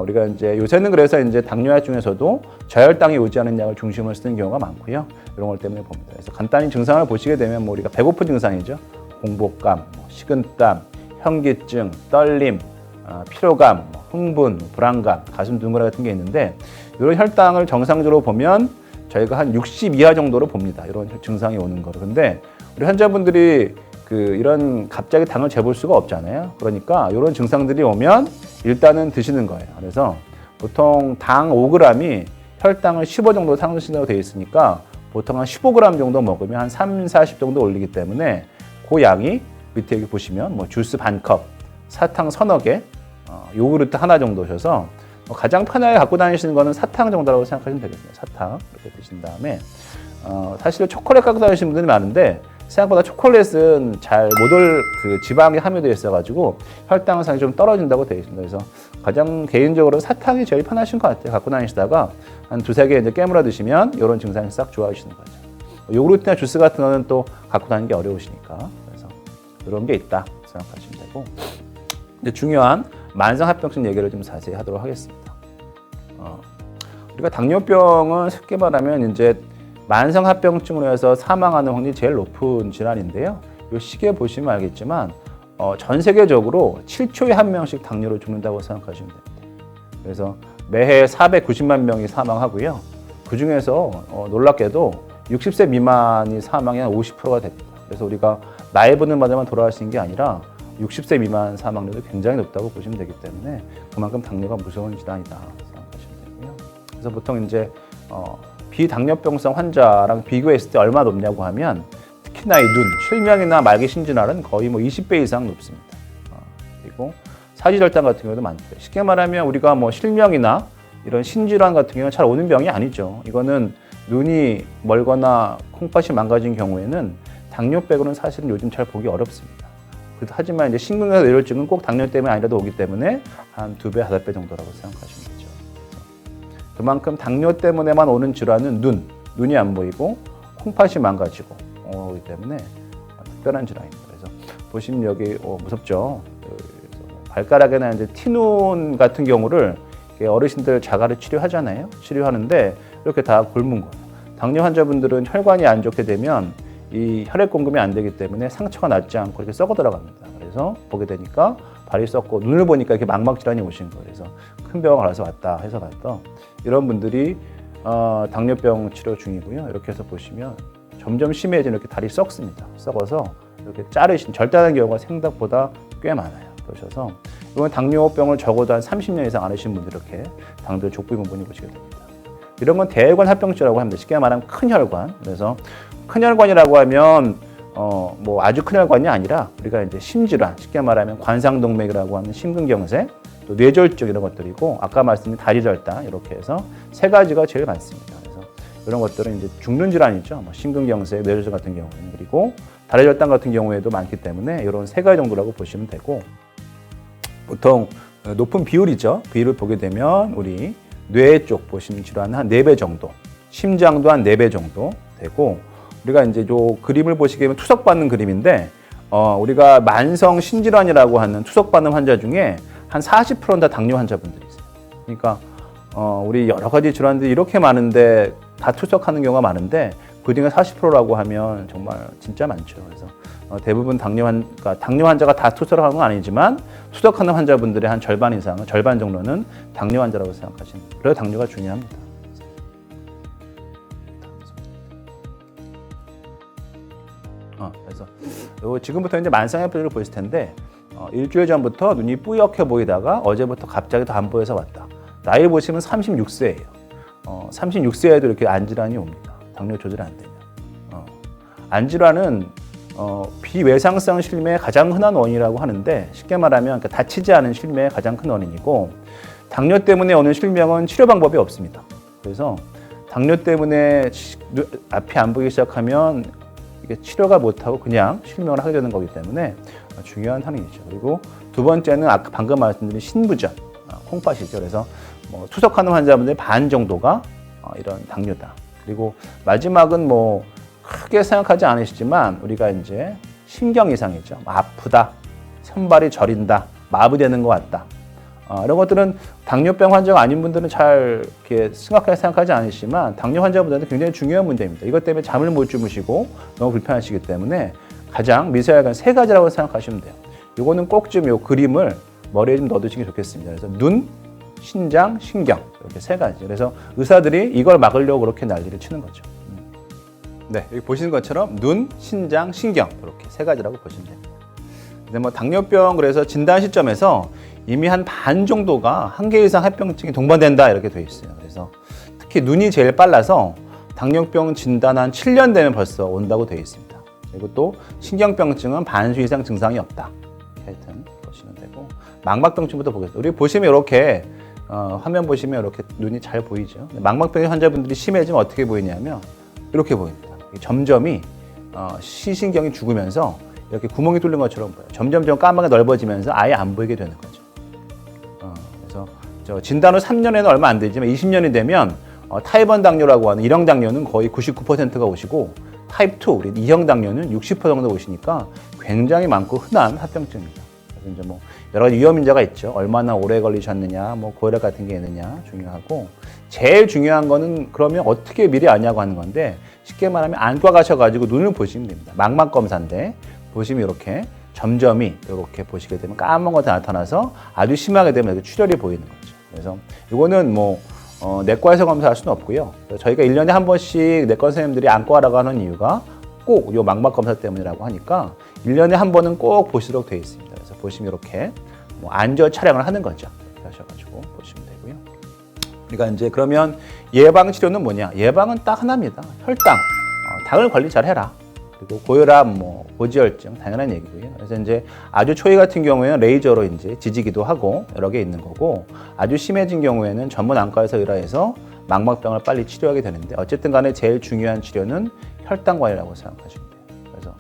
우리가 이제 요새는 그래서 이제 당뇨약 중에서도 저혈당이 오지 않은 약을 중심으로 쓰는 경우가 많고요. 이런 것 때문에 봅니다. 그래서 간단히 증상을 보시게 되면 뭐 우리가 배고픈 증상이죠. 공복감, 식은땀, 현기증, 떨림, 피로감, 흥분, 불안감, 가슴 둥그레 같은 게 있는데 이런 혈당을 정상적으로 보면 저희가 한 60 이하 정도로 봅니다. 이런 증상이 오는 거를. 근데 우리 환자분들이 이런 갑자기 당을 재볼 수가 없잖아요. 그러니까 이런 증상들이 오면 일단은 드시는 거예요. 그래서 보통 당 5g이 혈당을 15 정도 상승시킨다고 되어 있으니까 보통 한 15g 정도 먹으면 한 3, 40 정도 올리기 때문에 그 양이 밑에 여기 보시면 뭐 주스 반 컵, 사탕 서너 개, 요구르트 하나 정도 오셔서 가장 편하게 갖고 다니시는 거는 사탕 정도라고 생각하시면 되겠습니다. 사탕 이렇게 드신 다음에 사실 초콜릿 갖고 다니시는 분들이 많은데 생각보다 초콜릿은 잘 못 올 지방이 함유되어 있어가지고 혈당 상이 좀 떨어진다고 되어 있습니다. 그래서 가장 개인적으로 사탕이 제일 편하신 것 같아요. 갖고 다니시다가 한 두세 개 이제 깨물어 드시면 이런 증상이 싹 좋아지시는 거죠. 요구르트나 주스 같은 거는 또 갖고 다니는 게 어려우시니까 그래서 이런 게 있다 생각하시면 되고. 근데 중요한 만성합병증 얘기를 좀 자세히 하도록 하겠습니다. 우리가 당뇨병은 쉽게 말하면 이제 만성합병증으로 해서 사망하는 확률이 제일 높은 질환인데요. 이 시계 보시면 알겠지만 전 세계적으로 7초에 한 명씩 당뇨로 죽는다고 생각하시면 됩니다. 그래서 매해 490만 명이 사망하고요. 그 중에서 놀랍게도 60세 미만이 사망이 한 50%가 됩니다. 그래서 우리가 나이 드는 마다만 돌아가시는 게 아니라 60세 미만 사망률도 굉장히 높다고 보시면 되기 때문에 그만큼 당뇨가 무서운 질환이다 생각하시면 되고요. 그래서 보통 이제 비당뇨병성 환자랑 비교했을 때 얼마 높냐고 하면 특히나 이 눈, 실명이나 말기 신진환은 거의 뭐 20배 이상 높습니다. 그리고 사지혈당 같은 경우도 많죠. 쉽게 말하면 우리가 뭐 실명이나 이런 신질환 같은 경우는 잘 오는 병이 아니죠. 이거는 눈이 멀거나 콩팥이 망가진 경우에는 당뇨 빼고는 사실은 요즘 잘 보기 어렵습니다. 하지만 이제 심근경색 뇌졸중은 꼭 당뇨 때문에 아니라도 오기 때문에 한 2배, 5배 정도라고 생각하시면 되죠. 그만큼 당뇨 때문에만 오는 질환은 눈이 안 보이고 콩팥이 망가지고 오기 때문에 특별한 질환입니다. 그래서 보시면 여기 무섭죠. 발가락에나 이제 티눈 같은 경우를 어르신들 자가를 치료하잖아요. 치료하는데 이렇게 다 곪은 거예요. 당뇨 환자분들은 혈관이 안 좋게 되면 이 혈액 공급이 안 되기 때문에 상처가 낫지 않고 이렇게 썩어 들어갑니다. 그래서 보게 되니까 발이 썩고 눈을 보니까 이렇게 망막 질환이 오신 거예요. 그래서 큰 병원 가서 왔다 해서 갔던 이런 분들이 당뇨병 치료 중이고요. 이렇게 해서 보시면 점점 심해지는 이렇게 다리 썩습니다. 썩어서 이렇게 자르신 절단하는 경우가 생각보다 꽤 많아요. 그러셔서 이번 당뇨병을 적어도 한 30년 이상 앓으신 분들 이렇게 당뇨 족부 부분이 보시게 됩니다. 이런 건 대혈관 합병증이라고 합니다. 쉽게 말하면 큰 혈관. 그래서 큰 혈관이라고 하면 뭐 아주 큰 혈관이 아니라 우리가 이제 심질환, 쉽게 말하면 관상동맥이라고 하는 심근경색, 또 뇌졸중 이런 것들이고 아까 말씀드린 다리절단 이렇게 해서 세 가지가 제일 많습니다. 그래서 이런 것들은 이제 죽는 질환이죠. 뭐 심근경색, 뇌졸중 같은 경우에는 그리고 다리절단 같은 경우에도 많기 때문에 이런 세 가지 정도라고 보시면 되고 보통 높은 비율이죠. 비율을 보게 되면 우리 뇌 쪽 보시는 질환은 한 4배 정도, 심장도 한 4배 정도 되고 우리가 이제 요 그림을 보시게 되면 투석받는 그림인데 우리가 만성 신질환이라고 하는 투석받는 환자 중에 한 40%는 다 당뇨 환자분들이 있어요. 그러니까 우리 여러 가지 질환들이 이렇게 많은데 다 투석하는 경우가 많은데 그중에 40%라고 하면 정말 진짜 많죠. 그래서 대부분 당뇨 환자가 다 투석하는 건 아니지만 투석하는 환자분들의 한 절반 이상은 절반 정도는 당뇨 환자라고 생각하시면 돼요. 그래서 당뇨가 중요합니다. 그래서 지금부터 이제 만성합병증을 보실 텐데 일주일 전부터 눈이 뿌옇게 보이다가 어제부터 갑자기 더 안 보여서 왔다. 나이 보시면 36세예요. 36세에도 이렇게 안질환이 옵니다. 당뇨 조절이 안 되면. 안질환은 비외상성 실매의 가장 흔한 원인이라고 하는데 쉽게 말하면 다치지 않은 실매의 가장 큰 원인이고 당뇨 때문에 오는 실명은 치료 방법이 없습니다. 그래서 당뇨 때문에 앞이 안 보이기 시작하면 이게 치료가 못하고 그냥 실명을 하게 되는 거기 때문에 중요한 항이죠. 그리고 두 번째는 아까 방금 말씀드린 신부전, 콩팥이죠. 그래서 투석하는 환자분들 반 정도가 이런 당뇨다. 그리고 마지막은 크게 생각하지 않으시지만 우리가 이제 신경 이상이죠. 아프다, 손발이 저린다, 마비되는 것 같다. 이런 것들은 당뇨병 환자가 아닌 분들은 잘 이렇게 심각하게 생각하지 않으시지만 당뇨 환자분들한테 굉장히 중요한 문제입니다. 이것 때문에 잠을 못 주무시고 너무 불편하시기 때문에 가장 미세하게 세 가지라고 생각하시면 돼요. 이거는 꼭 좀 이 그림을 머리에 좀 넣어두시는 게 좋겠습니다. 그래서 눈, 신장, 신경 이렇게 세 가지. 그래서 의사들이 이걸 막으려고 그렇게 난리를 치는 거죠. 네, 여기 보시는 것처럼 눈, 신장, 신경 이렇게 세 가지라고 보시면 됩니다. 근데 당뇨병 그래서 진단 시점에서 이미 한 반 정도가 한 개 이상 합병증이 동반된다 이렇게 돼 있어요. 그래서 특히 눈이 제일 빨라서 당뇨병 진단 한 7년 되면 벌써 온다고 되어 있습니다. 그리고 또 신경병증은 반수 이상 증상이 없다. 하여튼 보시면 되고 망막병증부터 보겠습니다. 우리 보시면 이렇게 화면 보시면 이렇게 눈이 잘 보이죠. 망막병 환자분들이 심해지면 어떻게 보이냐면 이렇게 보입니다. 점점이 시신경이 죽으면서 이렇게 구멍이 뚫린 것처럼 보여요. 점점 까맣게 넓어지면서 아예 안 보이게 되는 거죠. 그래서 진단 후 3년에는 얼마 안 되지만 20년이 되면 타입 1 당뇨라고 하는 1형 당뇨는 거의 99%가 오시고 타입 2, 우리 2형 당뇨는 60% 정도 오시니까 굉장히 많고 흔한 합병증입니다. 그래서 이제 여러 가지 위험 인자가 있죠. 얼마나 오래 걸리셨느냐, 고혈압 같은 게 있느냐 중요하고 제일 중요한 거는 그러면 어떻게 미리 아냐고 하는 건데 쉽게 말하면 안과 가셔가지고 눈을 보시면 됩니다. 망막 검사인데 보시면 이렇게 점점이 이렇게 보시게 되면 까만 것이 나타나서 아주 심하게 되면 이렇게 출혈이 보이는 거죠. 그래서 이거는 내과에서 검사할 수는 없고요. 저희가 1년에 한 번씩 내과 선생님들이 안과라고 하는 이유가 꼭 이 망막 검사 때문이라고 하니까 1년에 한 번은 꼭 보시도록 되어 있습니다. 그래서 보시면 이렇게 안저 촬영을 하는 거죠. 이렇게 하셔가지고 보시면 되고요. 그러니까 이제 그러면 예방 치료는 뭐냐? 예방은 딱 하나입니다. 혈당, 당을 관리 잘 해라. 그리고 고혈압, 고지혈증 당연한 얘기고요. 그래서 이제 아주 초기 같은 경우에는 레이저로 이제 지지기도 하고 여러 개 있는 거고 아주 심해진 경우에는 전문 안과에서 의뢰해서 망막병을 빨리 치료하게 되는데 어쨌든 간에 제일 중요한 치료는 혈당 관리라고 생각하시면 돼요. 그래서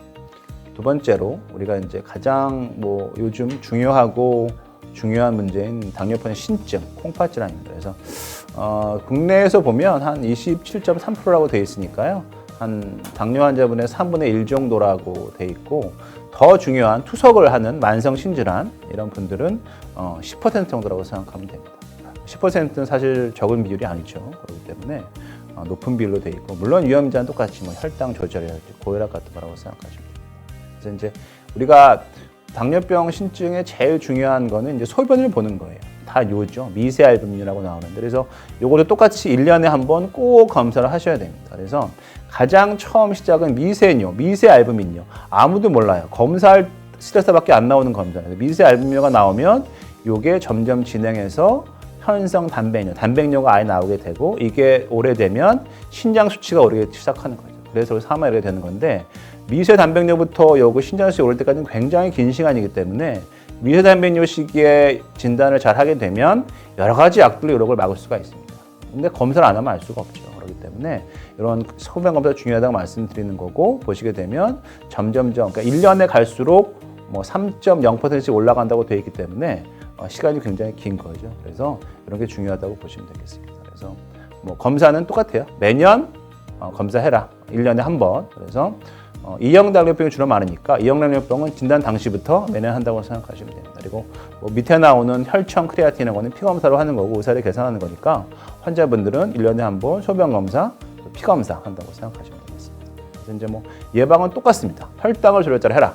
두 번째로 우리가 이제 가장 요즘 중요한 문제인 당뇨병의 신증, 콩팥질환입니다. 그래서 국내에서 보면 한 27.3%라고 되어 있으니까요. 한 당뇨 환자분의 3분의 1 정도라고 돼 있고 더 중요한 투석을 하는 만성 신질환 이런 분들은 10% 정도라고 생각하면 됩니다. 10%는 사실 적은 비율이 아니죠. 그렇기 때문에 높은 비율로 돼 있고 물론 위험자는 똑같이 혈당 조절이랄지 고혈압 같은 거라고 생각하시면 됩니다. 그래서 이제 우리가 당뇨병 신증의 제일 중요한 거는 이제 소변을 보는 거예요. 다 요죠. 미세알부민이라고 나오는데 그래서 요거도 똑같이 1년에 한 번 꼭 검사를 하셔야 됩니다. 그래서 가장 처음 시작은 미세알부민요. 아무도 몰라요. 검사할 스트레스밖에 안 나오는 검사예요. 미세알부민료가 나오면 요게 점점 진행해서 현성 단백뇨가 아예 나오게 되고 이게 오래되면 신장 수치가 오르기 시작하는 거죠. 그래서 사망에 이르게 되는 건데 미세 단백뇨부터 요거 신장 수치 오를 때까지는 굉장히 긴 시간이기 때문에 미세 단백뇨 시기에 진단을 잘 하게 되면 여러 가지 약들로 이런 걸 막을 수가 있습니다. 근데 검사를 안 하면 알 수가 없죠. 그렇기 때문에 이런 소변 검사 중요하다고 말씀드리는 거고 보시게 되면 점점점 그러니까 1년에 갈수록 3.0%씩 올라간다고 되어 있기 때문에 시간이 굉장히 긴 거죠. 그래서 이런 게 중요하다고 보시면 되겠습니다. 그래서 검사는 똑같아요. 매년 검사해라. 1년에 한 번. 그래서 2형 당뇨병이 주로 많으니까 2형 당뇨병은 진단 당시부터 매년 한다고 생각하시면 됩니다. 그리고 밑에 나오는 혈청 크레아틴이라는 거는 피 검사로 하는 거고 의사를 계산하는 거니까 환자분들은 1년에 한 번 소변 검사, 피 검사 한다고 생각하시면 되겠습니다. 그래서 이제 예방은 똑같습니다. 혈당을 조절 잘 해라.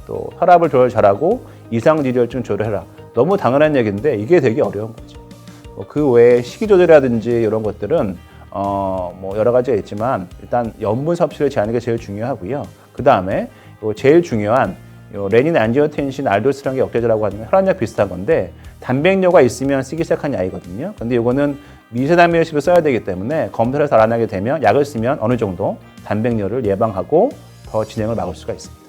또 혈압을 조절 잘하고 이상지혈증 조절해라. 너무 당연한 얘기인데 이게 되게 어려운 거죠. 그 외에 식이 조절이라든지 이런 것들은 여러 가지가 있지만 일단 염분 섭취를 제한하는 게 제일 중요하고요. 그 다음에 제일 중요한 레닌, 안지오텐신, 알도스테론의 역제제라고 하는 건 혈압약 비슷한 건데 단백뇨가 있으면 쓰기 시작한 약이거든요. 근데 이거는 미세단백뇨식을 써야 되기 때문에 검사를 잘 안 하게 되면 약을 쓰면 어느 정도 단백뇨를 예방하고 더 진행을 막을 수가 있습니다.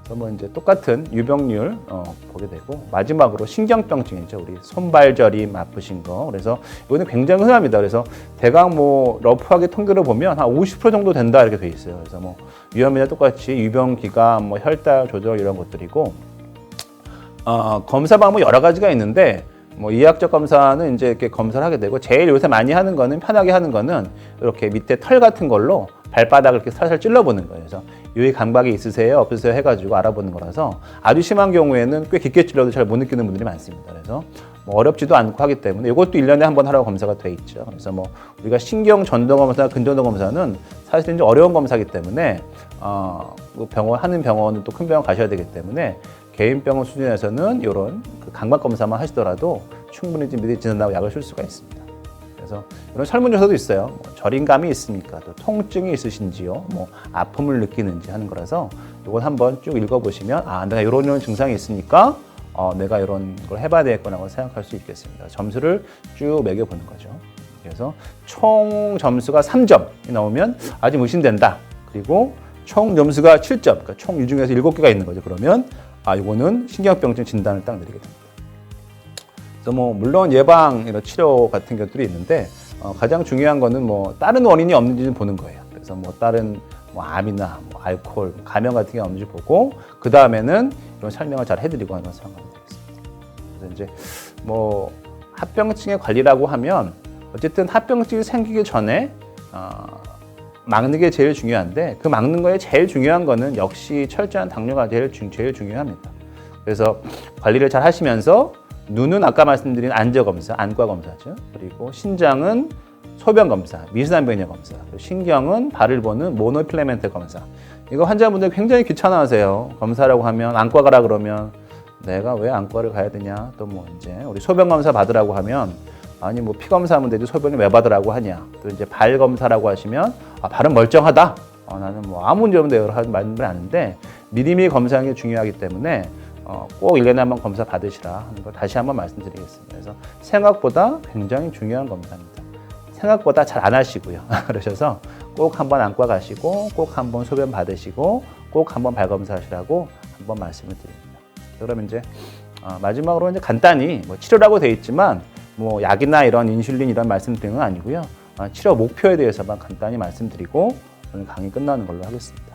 그러면 이제 똑같은 유병률 보게 되고, 마지막으로 신경병증이죠. 우리 손발저림 아프신 거. 그래서 이거는 굉장히 흔합니다. 그래서 대강 뭐 러프하게 통계를 보면 한 50% 정도 된다 이렇게 돼 있어요. 그래서 뭐 위험이나 똑같이 유병기관, 뭐 혈당 조절 이런 것들이고, 검사 방법 여러 가지가 있는데, 뭐 이학적 검사는 이제 이렇게 검사를 하게 되고, 제일 요새 많이 하는 거는, 편하게 하는 거는 이렇게 밑에 털 같은 걸로 발바닥을 이렇게 살살 찔러보는 거예요. 그래서 유의 감각이 있으세요, 없으세요 해가지고 알아보는 거라서, 아주 심한 경우에는 꽤 깊게 찔러도 잘 못 느끼는 분들이 많습니다. 그래서 뭐 어렵지도 않고 하기 때문에 이것도 1년에 한 번 하라고 검사가 돼 있죠. 그래서 뭐 우리가 신경 전동 검사나 근전동 검사는 사실 이제 어려운 검사이기 때문에 병원 하는 병원은 또 큰 병원 가셔야 되기 때문에, 개인 병원 수준에서는 이런 그 감각 검사만 하시더라도 충분히 미리 진단하고 약을 쓸 수가 있습니다. 그래서 이런 설문조사도 있어요. 뭐 저림감이 있습니까? 또 통증이 있으신지요? 뭐 아픔을 느끼는지 하는 거라서 이건 한번 쭉 읽어보시면, 내가 이런 증상이 있으니까 내가 이런 걸 해봐야 되겠구나라고 생각할 수 있겠습니다. 점수를 쭉 매겨보는 거죠. 그래서 총 점수가 3점이 나오면 아직 의심된다. 그리고 총 점수가 7점, 그러니까 총 이 중에서 7개가 있는 거죠. 그러면 이거는 신경병증 진단을 딱 내리게 됩니다. 그래서 뭐 물론 예방, 이런 치료 같은 것들이 있는데, 가장 중요한 거는 뭐 다른 원인이 없는지 보는 거예요. 그래서 뭐 다른 뭐 암이나 뭐 알코올, 감염 같은 게 없는지 보고, 그 다음에는 이런 설명을 잘 해드리고 하는 걸 생각하면 되겠습니다. 그래서 이제 뭐 합병증의 관리라고 하면, 어쨌든 합병증이 생기기 전에 막는 게 제일 중요한데, 그 막는 거에 제일 중요한 거는 역시 철저한 당뇨가 제일 중요합니다. 그래서 관리를 잘 하시면서, 눈은 아까 말씀드린 안저검사, 안과검사죠. 그리고 신장은 소변검사, 미세단백뇨 검사, 그리고 신경은 발을 보는 모노필라멘트 검사. 이거 환자분들 굉장히 귀찮아하세요. 검사라고 하면, 안과 가라 그러면 내가 왜 안과를 가야 되냐, 또 뭐 이제 우리 소변검사 받으라고 하면, 아니 뭐 피검사하면 되지 소변을 왜 받으라고 하냐. 또 이제 발 검사라고 하시면, 발은 멀쩡하다. 나는 뭐 아무 문제 없는데 여러 가지 말씀을 하는데, 미리미리 검사하는 게 중요하기 때문에 꼭 1년에 한번 검사 받으시라 하는 걸 다시 한번 말씀드리겠습니다. 그래서 생각보다 굉장히 중요한 검사입니다. 생각보다 잘 안 하시고요. 그러셔서 꼭 한번 안과 가시고, 꼭 한번 소변 받으시고, 꼭 한번 발 검사하시라고 한번 말씀을 드립니다. 그러면 이제 마지막으로 이제 간단히 뭐 치료라고 되어 있지만, 뭐 약이나 이런 인슐린 이런 말씀 등은 아니고요. 치료 목표에 대해서만 간단히 말씀드리고 오늘 강의 끝나는 걸로 하겠습니다.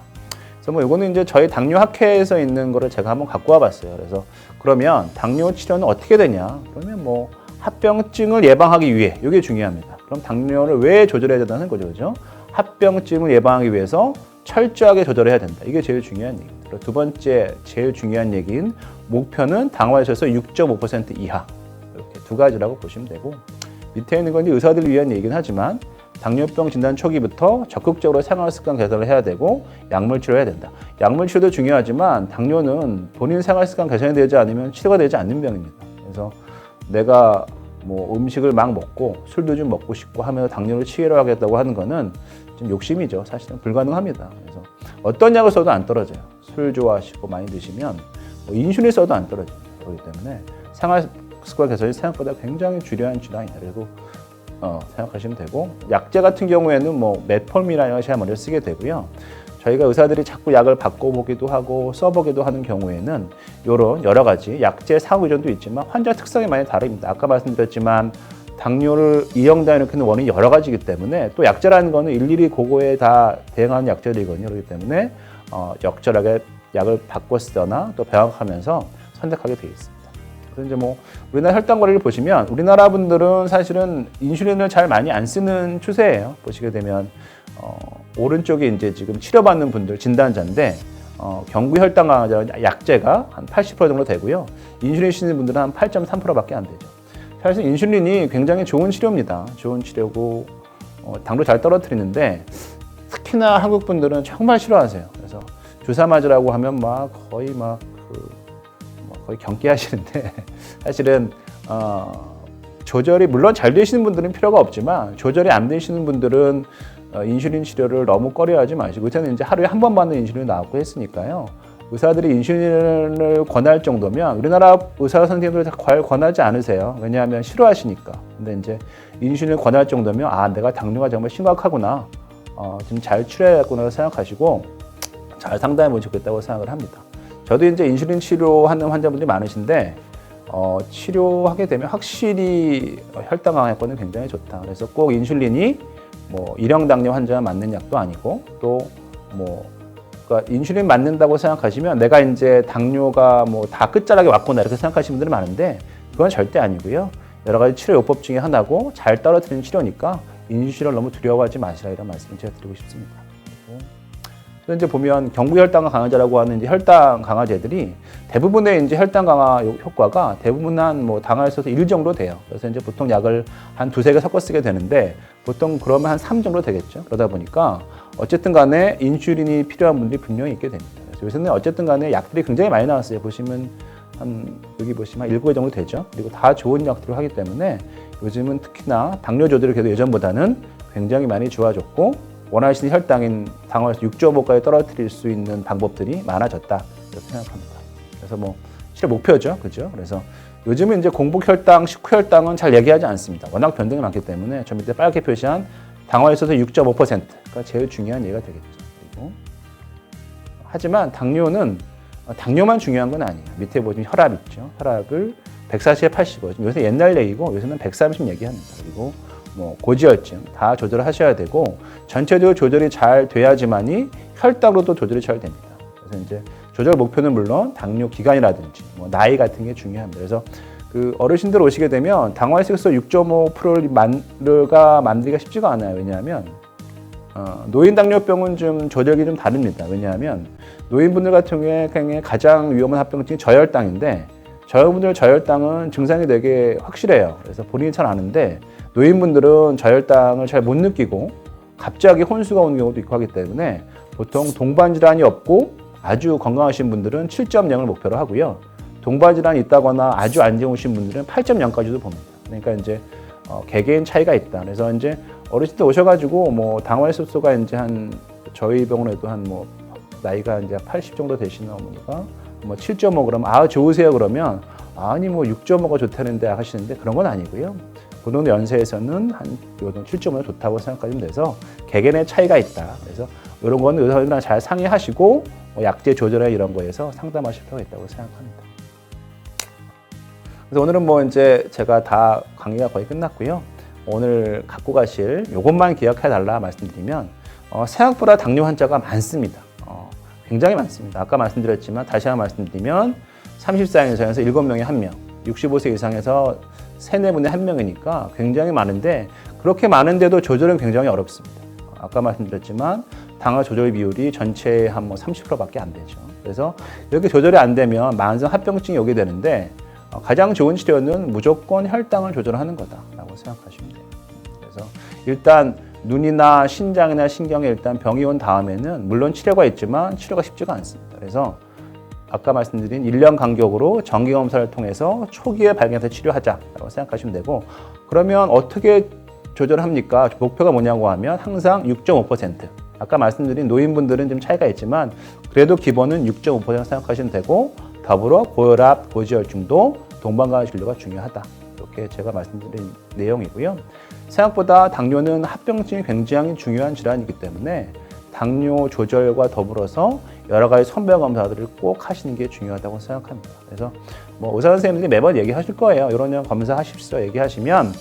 그래서 뭐 이거는 이제 저희 당뇨 학회에서 있는 거를 제가 한번 갖고 와봤어요. 그래서 그러면 당뇨 치료는 어떻게 되냐? 그러면 뭐 합병증을 예방하기 위해, 이게 중요합니다. 그럼 당뇨를 왜 조절해야 된다는 거죠, 그죠? 합병증을 예방하기 위해서 철저하게 조절해야 된다. 이게 제일 중요한 얘기입니다. 그리고 두 번째 제일 중요한 얘기인 목표는 당화에서 6.5% 이하. 이렇게 두 가지라고 보시면 되고, 밑에 있는 건 의사들을 위한 얘기긴 하지만, 당뇨병 진단 초기부터 적극적으로 생활습관 개선을 해야 되고, 약물 치료해야 된다. 약물 치료도 중요하지만 당뇨는 본인 생활습관 개선이 되지 않으면 치료가 되지 않는 병입니다. 그래서 내가 뭐 음식을 막 먹고 술도 좀 먹고 싶고 하면서 당뇨를 치료하겠다고 하는 거는 좀 욕심이죠. 사실은 불가능합니다. 그래서 어떤 약을 써도 안 떨어져요. 술 좋아하시고 많이 드시면 뭐 인슐린 써도 안 떨어집니다. 그렇기 때문에 생활습관 개선이 생각보다 굉장히 중요한 질환이다. 그리고 생각하시면 되고, 약제 같은 경우에는 뭐 메폴민이라는 것을 먼저 쓰게 되고요. 저희가 의사들이 자꾸 약을 바꿔보기도 하고 써보기도 하는 경우에는 이런 여러 가지 약제 상호 의존도 있지만 환자 특성이 많이 다릅니다. 아까 말씀드렸지만 당뇨를 이형당일으키는 원인이 여러 가지이기 때문에, 또 약제라는 거는 일일이 그거에 다 대응하는 약제들이거든요. 그렇기 때문에 적절하게 약을 바꿔 쓰거나 또 병합하면서 선택하게 되어 있습니다. 그래서 이제 뭐 우리나라 혈당 관리를 보시면, 우리나라 분들은 사실은 인슐린을 잘 많이 안 쓰는 추세예요. 보시게 되면 오른쪽에 이제 지금 치료받는 분들 진단자인데, 경구 혈당 강화 약제가 한 80% 정도 되고요. 인슐린 쓰는 분들은 한 8.3%밖에 안 되죠. 사실 인슐린이 굉장히 좋은 치료입니다. 좋은 치료고 당도 잘 떨어뜨리는데, 특히나 한국 분들은 정말 싫어하세요. 그래서 주사 맞으라고 하면 거의 경계하시는데, 사실은 조절이 물론 잘 되시는 분들은 필요가 없지만, 조절이 안 되시는 분들은 인슐린 치료를 너무 꺼려하지 마시고, 저는 이제 하루에 한 번 받는 인슐린 나왔고 했으니까요. 의사들이 인슐린을 권할 정도면 우리나라 의사 선생님들 다 권하지 않으세요. 왜냐하면 싫어하시니까. 근데 이제 인슐린을 권할 정도면 내가 당뇨가 정말 심각하구나, 지금 잘 치료해야겠구나 생각하시고 잘 상담해 보시겠다고 생각을 합니다. 저도 이제 인슐린 치료하는 환자분들이 많으신데 치료하게 되면 확실히 혈당 강화 효과는 굉장히 좋다. 그래서 꼭 인슐린이 뭐 일형 당뇨 환자가 맞는 약도 아니고 또 뭐 그러니까 인슐린 맞는다고 생각하시면 내가 이제 당뇨가 뭐 다 끝자락에 왔구나 이렇게 생각하시는 분들이 많은데 그건 절대 아니고요. 여러 가지 치료 요법 중에 하나고 잘 떨어뜨리는 치료니까 인슐린을 너무 두려워하지 마시라 이런 말씀을 제가 드리고 싶습니다. 그리고 이제 보면 경부혈당 강화제라고 하는 이제 혈당 강화제들이 대부분의 이제 혈당 강화 효과가 대부분 한 뭐 당화에 있어서 1 정도 돼요. 그래서 이제 보통 약을 한 2-3개 섞어 쓰게 되는데 보통 그러면 한 3 정도 되겠죠. 그러다 보니까 어쨌든 간에 인슐린이 필요한 분들이 분명히 있게 됩니다. 그래서 요새는 어쨌든 간에 약들이 굉장히 많이 나왔어요. 보시면 여기 보시면 7개 정도 되죠. 그리고 다 좋은 약들을 하기 때문에 요즘은 특히나 당뇨 조절이 그래도 예전보다는 굉장히 많이 좋아졌고 원하시는 혈당인 당화에서 6.5까지 떨어뜨릴 수 있는 방법들이 많아졌다 이렇게 생각합니다. 그래서 뭐 실제 목표죠, 그죠? 그래서 요즘은 이제 공복 혈당, 식후 혈당은 잘 얘기하지 않습니다. 워낙 변동이 많기 때문에 저 밑에 빨갛게 표시한 당화에 있어서 6.5%가 제일 중요한 예가 되겠죠. 그리고 하지만 당뇨만 중요한 건 아니에요. 밑에 보시면 혈압 있죠. 혈압을 140에 85. 요새 옛날 얘기고 요새는 130 얘기합니다. 그리고 뭐 고지혈증 다 조절을 하셔야 되고 전체적으로 조절이 잘 돼야지만이 혈당으로도 조절이 잘 됩니다. 그래서 이제 조절 목표는 물론 당뇨 기간이라든지 뭐 나이 같은 게 중요합니다. 그래서 그 어르신들 오시게 되면 당화혈색소 6.5%를 만들기가 쉽지가 않아요. 왜냐하면 노인 당뇨병은 좀 조절이 좀 다릅니다. 왜냐하면 노인분들 같은 경우에 가장 위험한 합병증이 저혈당인데 저분들 저혈당은 증상이 되게 확실해요. 그래서 본인이 잘 아는데 노인분들은 저혈당을 잘 못 느끼고 갑자기 혼수가 오는 경우도 있고 하기 때문에 보통 동반 질환이 없고 아주 건강하신 분들은 7.0을 목표로 하고요. 동반 질환이 있다거나 아주 안 좋으신 분들은 8.0까지도 봅니다. 그러니까 이제 개개인 차이가 있다. 그래서 이제 어르신들 오셔가지고 뭐 당화혈색소가 이제 저희 병원에도 뭐 나이가 이제 80 정도 되시는 어머니가 뭐 7.5 그러면 좋으세요 그러면 아니 뭐 6.5가 좋다는데 하시는데 그런 건 아니고요. 그 정도 연세에서는 한 7.5가 좋다고 생각하시면 돼서 개개인의 차이가 있다. 그래서 이런 거는 의사분들이랑 잘 상의하시고 약제 조절에 이런 거에서 상담하실 필요가 있다고 생각합니다. 그래서 오늘은 뭐 이제 제가 다 강의가 거의 끝났고요. 오늘 갖고 가실 이것만 기억해 달라 말씀드리면 생각보다 당뇨 환자가 많습니다. 굉장히 많습니다. 아까 말씀드렸지만 다시 한번 말씀드리면 34인 이상에서 7명에 1명, 65세 이상에서 3-4분에 1명이니까 굉장히 많은데 그렇게 많은데도 조절은 굉장히 어렵습니다. 아까 말씀드렸지만 당화 조절 비율이 전체의 한 30%밖에 안 되죠. 그래서 이렇게 조절이 안 되면 만성 합병증이 오게 되는데 가장 좋은 치료는 무조건 혈당을 조절하는 거다라고 생각하시면 돼요. 그래서 일단 눈이나 신장이나 신경에 일단 병이 온 다음에는 물론 치료가 있지만 치료가 쉽지가 않습니다. 그래서 아까 말씀드린 1년 간격으로 정기검사를 통해서 초기에 발견해서 치료하자라고 생각하시면 되고 그러면 어떻게 조절합니까? 목표가 뭐냐고 하면 항상 6.5%. 아까 말씀드린 노인분들은 좀 차이가 있지만 그래도 기본은 6.5% 생각하시면 되고 더불어 고혈압, 고지혈증도 동반과 진료가 중요하다. 이렇게 제가 말씀드린 내용이고요. 생각보다 당뇨는 합병증이 굉장히 중요한 질환이기 때문에 당뇨 조절과 더불어서 여러 가지 선별 검사들을 꼭 하시는 게 중요하다고 생각합니다. 그래서 뭐 의사 선생님들이 매번 얘기하실 거예요. 이런 검사하십시오 얘기하시면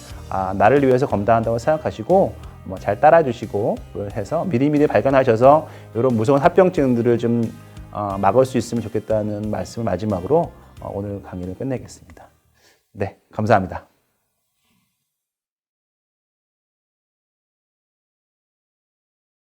나를 위해서 검사한다고 생각하시고 뭐 잘 따라주시고 해서 미리미리 발견하셔서 이런 무서운 합병증들을 좀 막을 수 있으면 좋겠다는 말씀을 마지막으로 오늘 강의를 끝내겠습니다. 네, 감사합니다.